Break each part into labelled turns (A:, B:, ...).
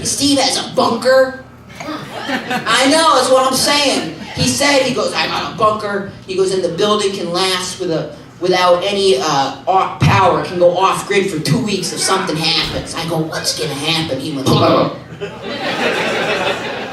A: Steve has a bunker. I know, that's what I'm saying. He said, he goes, I got a bunker. He goes, and the building can last without any power. It can go off grid for 2 weeks if something happens. I go, what's gonna happen? He went, oh.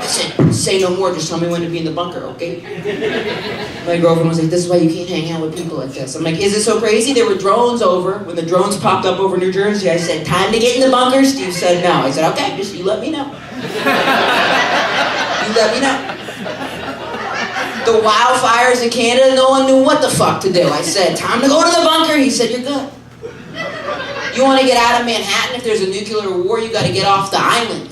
A: I said, say no more, just tell me when to be in the bunker, okay? My girlfriend was like, this is why you can't hang out with people like this. I'm like, is it so crazy? There were drones over. When the drones popped up over New Jersey, I said, time to get in the bunker? Steve said no. I said, okay, just you let me know. You let me know. The wildfires in Canada, no one knew what the fuck to do. I said, time to go to the bunker. He said, you're good. You want to get out of Manhattan? If there's a nuclear war, you got to get off the island.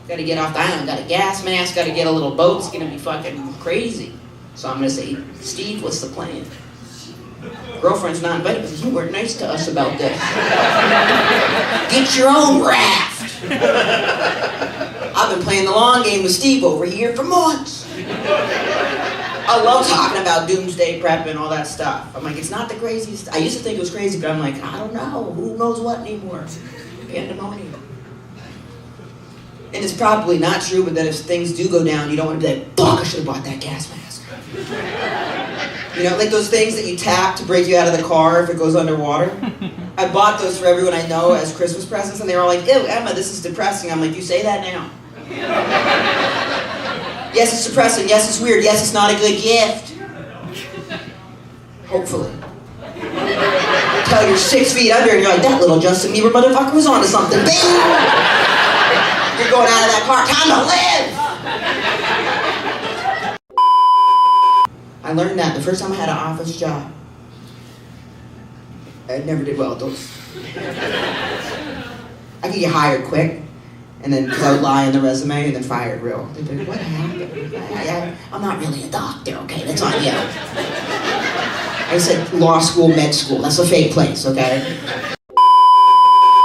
A: Got to get off the island. Got a gas mask. Got to get a little boat. It's going to be fucking crazy. So I'm going to say, Steve, what's the plan? Girlfriend's not invited because you weren't nice to us about this. Get your own raft. I've been playing the long game with Steve over here for months. I love talking about doomsday prep and all that stuff. I'm like, it's not the craziest. I used to think it was crazy, but I'm like, I don't know. Who knows what anymore? Pandemonium. And it's probably not true, but then if things do go down, you don't want to be like, fuck, I should have bought that gas mask. You know, like those things that you tap to break you out of the car if it goes underwater? I bought those for everyone I know as Christmas presents, and they were all like, ew, Emma, this is depressing. I'm like, you say that now. Yes, it's depressing. Yes, it's weird. Yes, it's not a good gift. Hopefully. Until you're 6 feet under and you're like, that little Justin Bieber motherfucker was onto something. Bing! You're going out of that car. Time to live! I learned that the first time I had an office job. I never did well at those. I could get hired quick. And then, because I would lie on the resume and then fired real. They'd be like, what happened? I'm not really a doctor, okay? That's on you. I said law school, med school. That's a fake place, okay?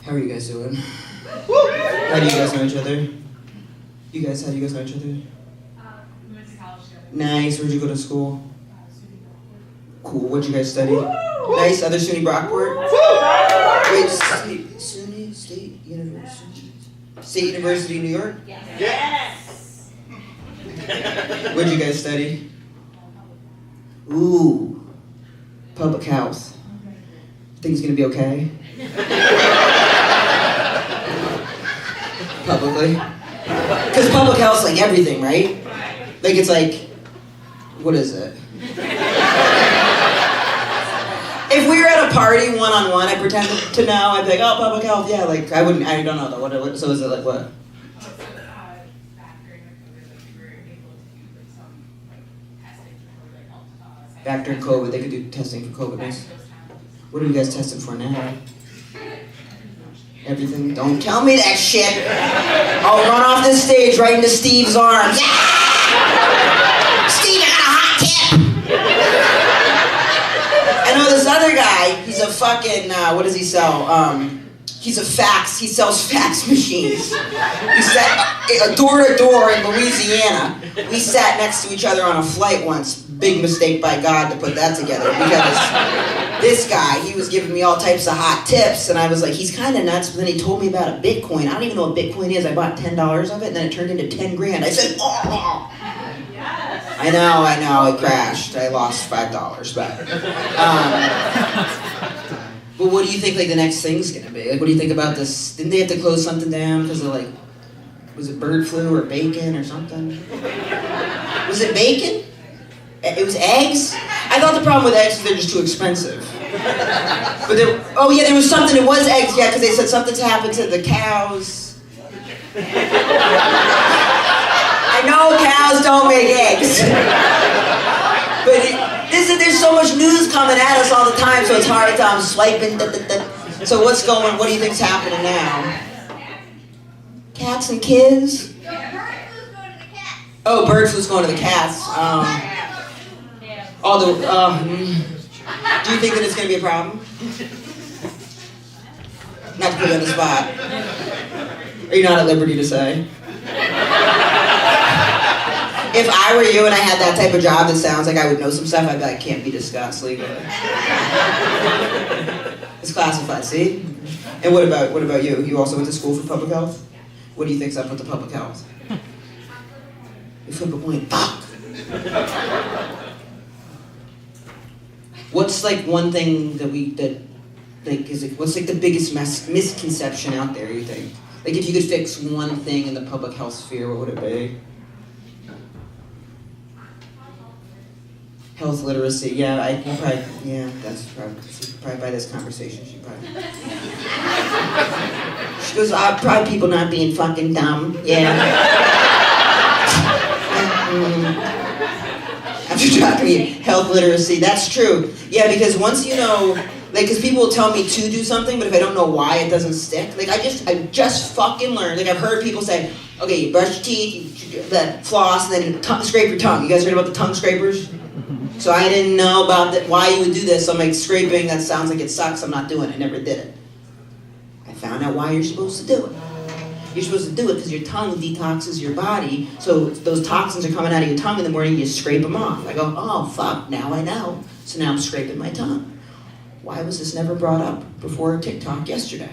A: How are you guys doing? How do you guys know each other? How do you guys know each other?
B: We went to college together.
A: Nice. Where'd you go to school? Cool. What'd you guys study? Nice. Other SUNY Brockport? Wait, SUNY State University? State University of New York?
B: Yes.
A: What'd you guys study? Ooh, public health. Think it's gonna be okay? Publicly? Because public health's like everything, right? Like it's like, what is it? If we were at a party one-on-one, I pretend to know, I'd be like, oh, public health, yeah, like, I don't know though, what so is it like what? Back during COVID, they could do testing for COVID. What are you guys testing for now? Everything? Don't tell me that shit! I'll run off this stage right into Steve's arms. Yeah! Steve, I got a hot tip! I know this other guy, he's a fucking, what does he sell? He sells fax machines. We sat door to door in Louisiana. We sat next to each other on a flight once. Big mistake by God to put that together because this guy, he was giving me all types of hot tips and I was like, he's kind of nuts, but then he told me about a Bitcoin. I don't even know what Bitcoin is. I bought $10 of it and then it turned into 10 grand. I said, oh! I know, it crashed. I lost $5, but what do you think like the next thing's gonna be? Like, what do you think about this? Didn't they have to close something down because of like, was it bird flu or bacon or something? Was it bacon? It was eggs? I thought the problem with eggs is they're just too expensive. But there was something, it was eggs, yeah, because they said something's happened to the cows. I know cows don't make eggs. But there's so much news coming at us all the time, so it's hard to, I'm swiping, So what do you think's happening now? Cats and kids? Oh, bird flu's going to the cats. Do you think that it's going to be a problem? Not to put you on the spot. Are you not at liberty to say? If I were you and I had that type of job that sounds like I would know some stuff, I'd be like, can't be discussed legally. It's classified, see? And what about you? You also went to school for public health? What do you think's up with the public health? You flip a coin, fuck! What's like one thing what's like the biggest misconception out there, you think? Like if you could fix one thing in the public health sphere, what would it be? Health literacy, yeah, that's probably by this conversation, she goes, probably people not being fucking dumb, After talking to me, health literacy, that's true. Yeah, because once you know, like, because people will tell me to do something, but if I don't know why, it doesn't stick. Like, I just fucking learned. Like, I've heard people say, okay, you brush your teeth, you floss, and then scrape your tongue. You guys heard about the tongue scrapers? So I didn't know about why you would do this. So I'm like, scraping, that sounds like it sucks, I'm not doing it. I never did it. I found out why you're supposed to do it. You're supposed to do it because your tongue detoxes your body, so those toxins are coming out of your tongue in the morning, you scrape them off. I go, oh, fuck, now I know. So now I'm scraping my tongue. Why was this never brought up before TikTok yesterday?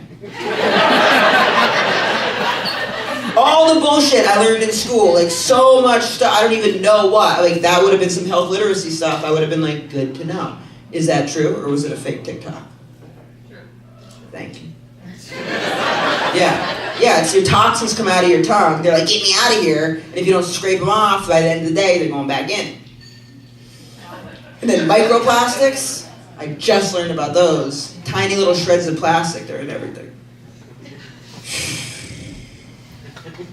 A: All the bullshit I learned in school, like so much stuff, I don't even know what. Like that would have been some health literacy stuff. I would have been like, good to know. Is that true, or was it a fake TikTok?
B: True.
A: Thank you. Yeah, it's your toxins come out of your tongue. They're like, get me out of here. And if you don't scrape them off, by the end of the day, they're going back in. And then microplastics, I just learned about those. Tiny little shreds of plastic, they're in everything.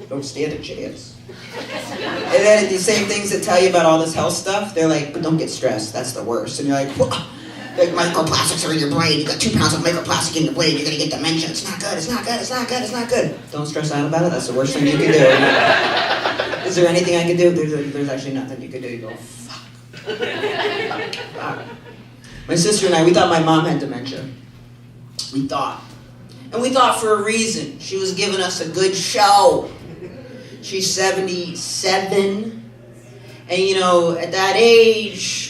A: Don't stand a chance. And then the same things that tell you about all this health stuff, they're like, but don't get stressed, that's the worst. And you're like, whoa. Like microplastics are in your brain, you got 2 pounds of microplastic in your brain, you're gonna get dementia, it's not good, it's not good, it's not good, it's not good. Don't stress out about it, that's the worst thing you can do. Is there anything I can do? There's actually nothing you can do. You go, fuck. My sister and I, we thought my mom had dementia. We thought. And we thought for a reason. She was giving us a good show. She's 77. And you know, at that age,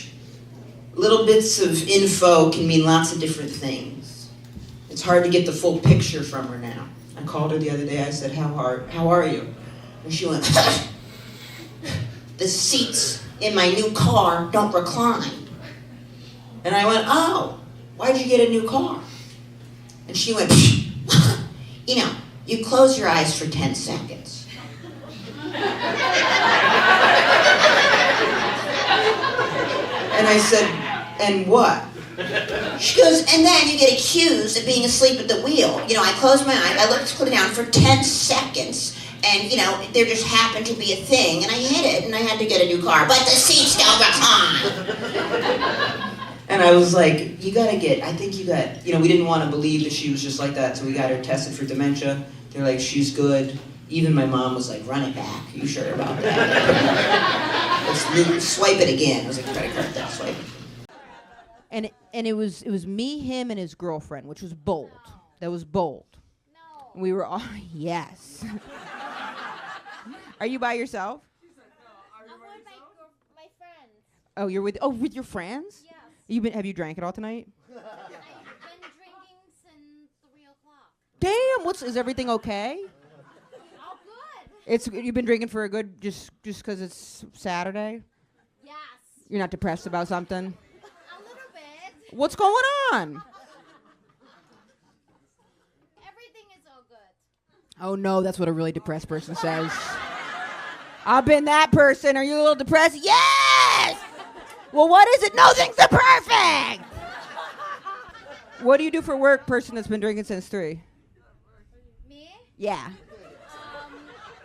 A: little bits of info can mean lots of different things. It's hard to get the full picture from her now. I called her the other day, I said, how are you? And she went, the seats in my new car don't recline. And I went, oh, why'd you get a new car? And she went, you know, you close your eyes for 10 seconds. And I said, and what? She goes, and then you get accused of being asleep at the wheel. You know, I closed my eyes, I looked down for 10 seconds, and, you know, there just happened to be a thing, and I hit it, and I had to get a new car. But the seats don't recline. And I was like, I think you got, you know, we didn't want to believe that she was just like that, so we got her tested for dementia. They're like, she's good. Even my mom was like, run it back. You sure about that? Let's swipe it again. I was like, credit card, that swipe it.
C: And it was me, him, and his girlfriend, which was bold. That was bold.
D: No.
C: We were all, yes. Are you by yourself?
D: I'm with my friends.
C: Oh, with your friends?
D: Yes.
C: Have you drank it all tonight?
D: I've been drinking since 3 o'clock.
C: Damn, is everything okay?
D: All good.
C: You've been drinking for a good, just because it's Saturday?
D: Yes.
C: You're not depressed about something?
D: A little bit.
C: What's going on?
D: Everything is all good.
C: Oh no, that's what a really depressed person says. I've been that person. Are you a little depressed? Yes! Well, what is it? No things are perfect! What do you do for work, person that's been drinking since 3?
D: Me?
C: Yeah.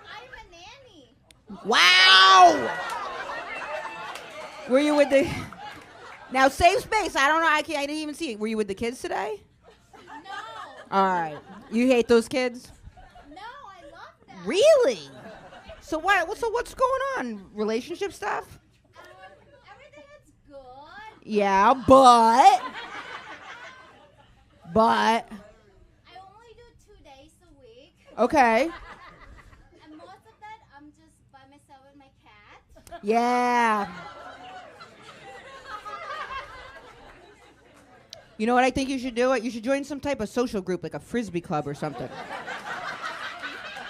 D: I'm a nanny.
C: Wow! Were you with the... Now, safe space. I don't know. I didn't even see it. Were you with the kids today?
D: No.
C: All right. You hate those kids?
D: No, I love them.
C: Really? So what's going on? Relationship stuff?
D: Everything is good.
C: Yeah, but
D: I only do 2 days a week.
C: okay.
D: And most of that, I'm just by myself with my cat.
C: Yeah. You know what I think you should do? You should join some type of social group, like a frisbee club or something.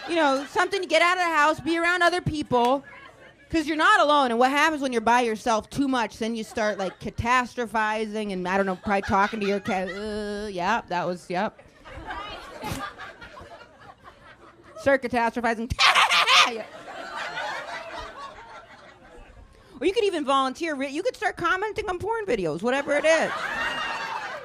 C: You know, something to get out of the house, be around other people. Because you're not alone. And what happens when you're by yourself too much, then you start like catastrophizing and I don't know, probably talking to your cat. Yeah, that was, yep. Start catastrophizing. Or you could even volunteer. You could start commenting on porn videos, whatever it is.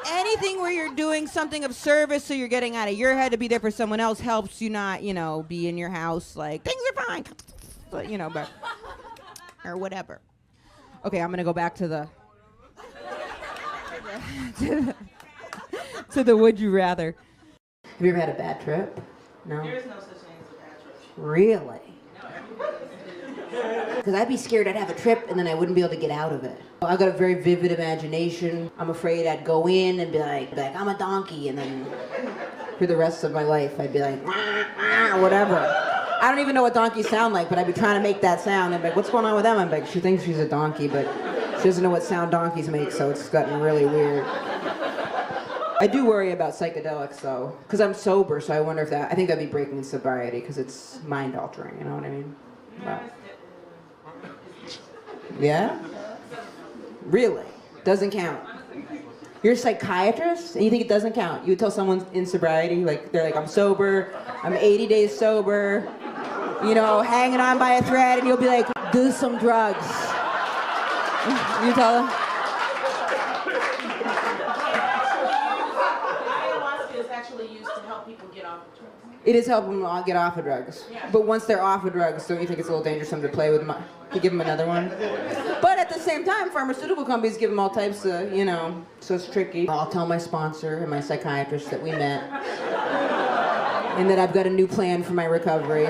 C: Anything where you're doing something of service so you're getting out of your head to be there for someone else helps you not, you know, be in your house like, things are fine. But, you know, but... or whatever. Okay, I'm gonna go back to the to the would you rather. Have you ever had a bad trip? No.
E: There is no such thing as a bad trip.
C: Really?
E: No,
C: Because I'd be scared I'd have a trip and then I wouldn't be able to get out of it. I've got a very vivid imagination. I'm afraid I'd go in and be like I'm a donkey, and then for the rest of my life I'd be like whatever. I don't even know what donkeys sound like, but I'd be trying to make that sound. And be like, what's going on with them? I'm like, she thinks she's a donkey, but she doesn't know what sound donkeys make, so it's gotten really weird. I do worry about psychedelics, though, because I'm sober, so I wonder if I think that'd be breaking sobriety, because it's mind-altering, you know what I mean? Wow. Yeah? Really? Doesn't count? You're a psychiatrist, and you think it doesn't count? You would tell someone in sobriety, like, they're like, I'm sober, I'm 80 days sober, you know, hanging on by a thread, and you'll be like, do some drugs. You tell them?
E: ayahuasca is actually used to help people get off of drugs.
C: It is helping them get off of drugs.
E: Yeah.
C: But once they're off of drugs, don't you think it's a little dangerous for them to play with them? You give them another one? But at the same time, pharmaceutical companies give them all types of, you know, so it's tricky. I'll tell my sponsor and my psychiatrist that we met and that I've got a new plan for my recovery.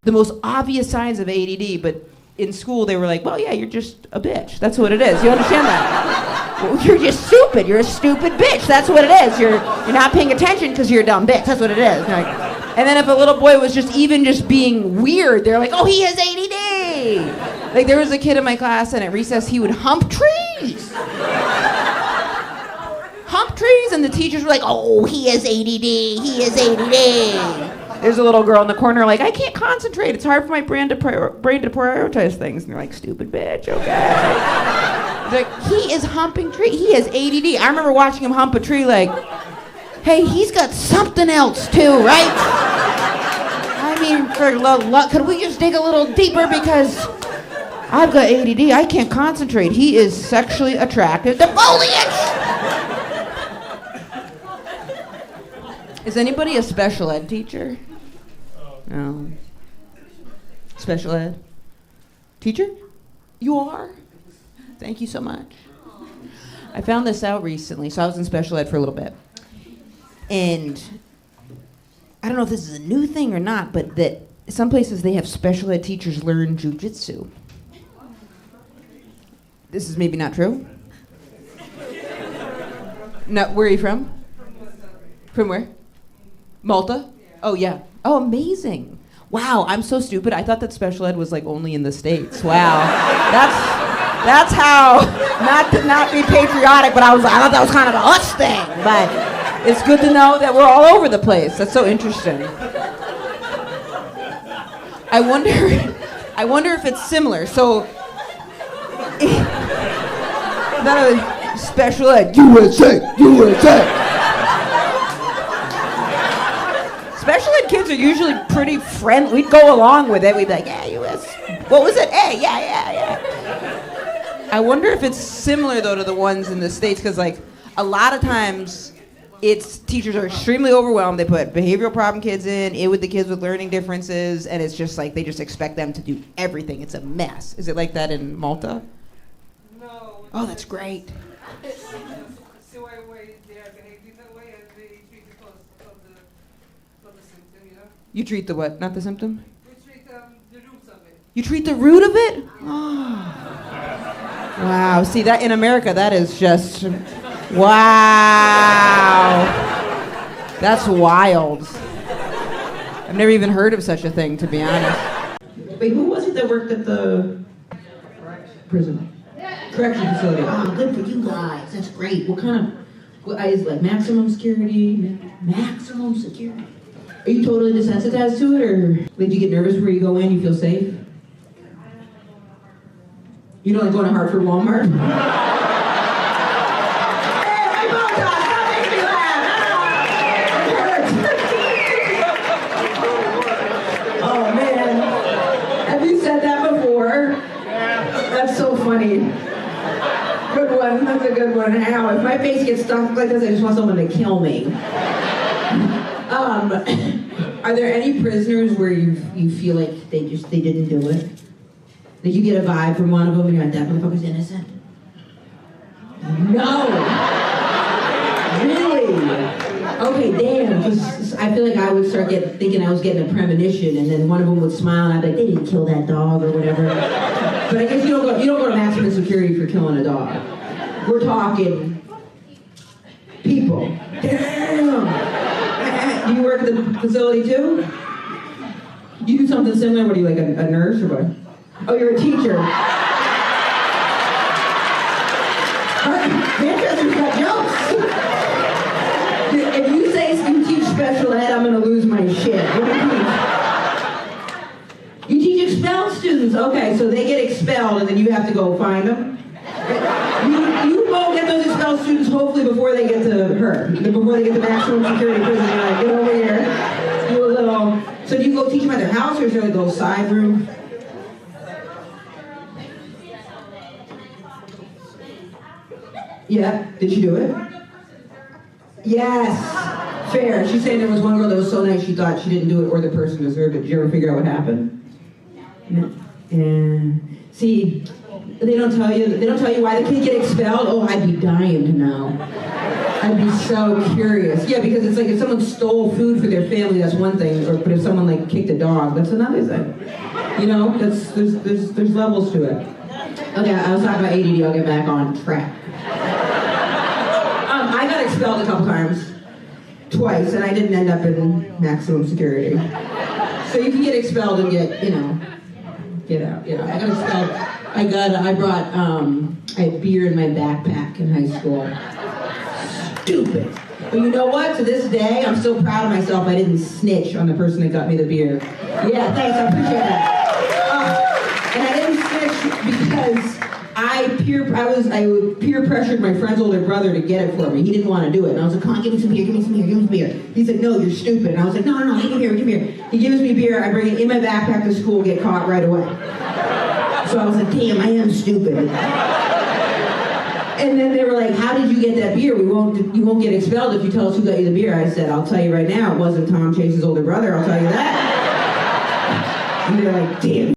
C: The most obvious signs of ADD, but in school they were like, well, yeah, you're just a bitch. That's what it is. You understand that? Well, you're just stupid. You're a stupid bitch. That's what it is. You're not paying attention because you're a dumb bitch. That's what it is. Like, and then if a little boy was just being weird, they're like, oh, he has ADD. Like there was a kid in my class, and at recess he would hump trees. Hump trees, and the teachers were like, oh, he has ADD. He has ADD. There's a little girl in the corner like, I can't concentrate. It's hard for my brain to prioritize things. And they're like, stupid bitch, okay. They're like, he is humping tree. He has ADD. I remember watching him hump a tree like, hey, he's got something else too, right? I mean, for luck, could we just dig a little deeper because I've got ADD. I can't concentrate. He is sexually attracted to foliage. Is anybody a special ed teacher? No. Special ed? Teacher? You are? Thank you so much. I found this out recently, so I was in special ed for a little bit. And I don't know if this is a new thing or not, but that some places they have special ed teachers learn jujitsu. This is maybe not true. No, where are you from? From where? Malta? Oh, yeah. Oh, amazing. Wow, I'm so stupid. I thought that special ed was like only in the States. Wow. That's how, not to not be patriotic, but I thought that was kind of a us thing. But it's good to know that we're all over the place. That's so interesting. I wonder if it's similar. So, that was special ed, USA. Special ed kids are usually pretty friendly. We'd go along with it. We'd be like, yeah, US. What was it? Hey, yeah. I wonder if it's similar, though, to the ones in the States, because, like, a lot of times, teachers are extremely overwhelmed. They put behavioral problem kids in with the kids with learning differences, and it's just like, they just expect them to do everything. It's a mess. Is it like that in Malta?
E: No.
C: Oh, that's great.
E: So why they are behaving that way, and they treat the cause of the symptom, you know?
C: You treat the what? Not the symptom?
E: We treat the roots of it.
C: You treat the root of it? Oh. Wow. See, that in America, that is just, wow. That's wild. I've never even heard of such a thing, to be honest. Wait, who was it that worked at the prison? Correction facility. Oh, good for you guys. That's great. What kind of, is it like maximum security? Maximum security. Are you totally desensitized to it, or did you get nervous where you go in, you feel safe? You don't like going to Hartford Walmart? Hey, my Botox, stop making me laugh! Ah, oh man, have you said that before? That's so funny. Good one, that's a good one. Ow, if my face gets stuck like this, I just want someone to kill me. Are there any prisoners where you feel like they didn't do it? Did you get a vibe from one of them and you're like, that motherfucker's innocent? No! Really? Okay, damn, because I feel like I would start thinking I was getting a premonition, and then one of them would smile and I'd be like, they didn't kill that dog or whatever. But I guess you don't go to maximum security for killing a dog. We're talking people. Damn! Do you work at the facility too? You do something similar? What are you, like a nurse or what? Oh, you're a teacher. Manchester's got jokes. If you say you teach special ed, I'm gonna lose my shit. What do you teach? You teach expelled students. Okay, so they get expelled and then you have to go find them. You go get those expelled students hopefully before they get to her, before they get to maximum security prison. You're like, get over here, do a little. So do you go teach them at their house, or is there like a little side room? Yeah, did she do it? Yes, fair. She's saying there was one girl that was so nice she thought she didn't do it or the person deserved it. Did you ever figure out what happened? Yeah. See, they don't tell you why the kid get expelled. Oh, I'd be dying to know. I'd be so curious. Yeah, because it's like if someone stole food for their family, that's one thing. But if someone like kicked a dog, that's another thing. You know, there's levels to it. Okay, I was talking about ADD. I'll get back on track. I got expelled a couple times, twice, and I didn't end up in maximum security. So you can get expelled and get out. I got expelled. I had beer in my backpack in high school. Stupid. But you know what? To this day, I'm still proud of myself. I didn't snitch on the person that got me the beer. Yeah, thanks. I appreciate that. And I didn't snitch because I peer pressured my friend's older brother to get it for me. He didn't want to do it. And I was like, come on, give me some beer. He said, no, you're stupid. And I was like, no, give me beer. He gives me beer. I bring it in my backpack to school, get caught right away. So I was like, damn, I am stupid. And then they were like, how did you get that beer? You won't get expelled if you tell us who got you the beer. I said, I'll tell you right now, it wasn't Tom Chase's older brother. I'll tell you that. And they're like, damn.